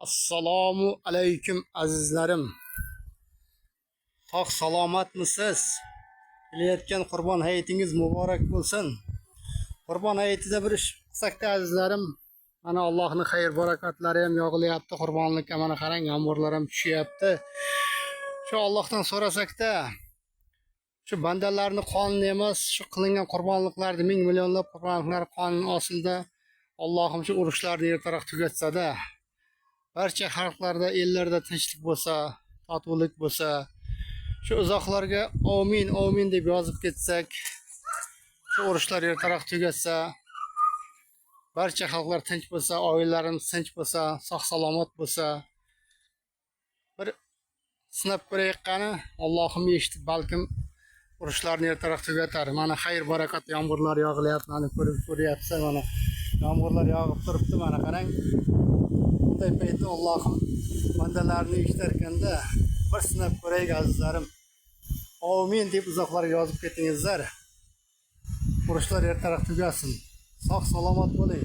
Assalomu alaykum azizlarim. Sog' salomatmisiz? Kelayotgan Qurbon hayitingiz muborak bo'lsin. Qurbon hayitida bir ish qilsakda azizlarim, mana Allohning xayr barakotlari ham yog'ilyapti. Qurbonlikka mana qarang, yomg'irlar ham tushyapti. Shu Allohdan so'rasakda, shu bandalarni qonini emas, shu qilingan qurbonliklarni, ming millionlab qurbonliklar qonini ostida Allohim shu urushlarni ertaroq tugatsada, barcha xalqlarda, ellarda tinchlik bo'lsa, totuvlik bo'lsa, shu uzoqlarga amin amin deb yozib ketsak, shu urushlar ertaroq tugatsa, barcha xalqlar tinch bo'lsa, oilalarimiz tinch bo'lsa, sog' salomat bo'lsa, bir sinab ko'rayotgani Allohim eshitib, balkim urushlarni ertaroq tugatar. Mana xayr barakat yomg'irlar yog'ilyapti, mana ko'rib ko'ryapsiz, mana yomg'irlar yog'ib turibdi, mana qarang. Bunday paytda Allohim bandalarni eshitarkanda bir sinab ko'raylik azizlarim. Amin deb uzoqlarga yozib ketingizlar. Urushlar ertaroq tugasin. Sog' salomat bo'ling.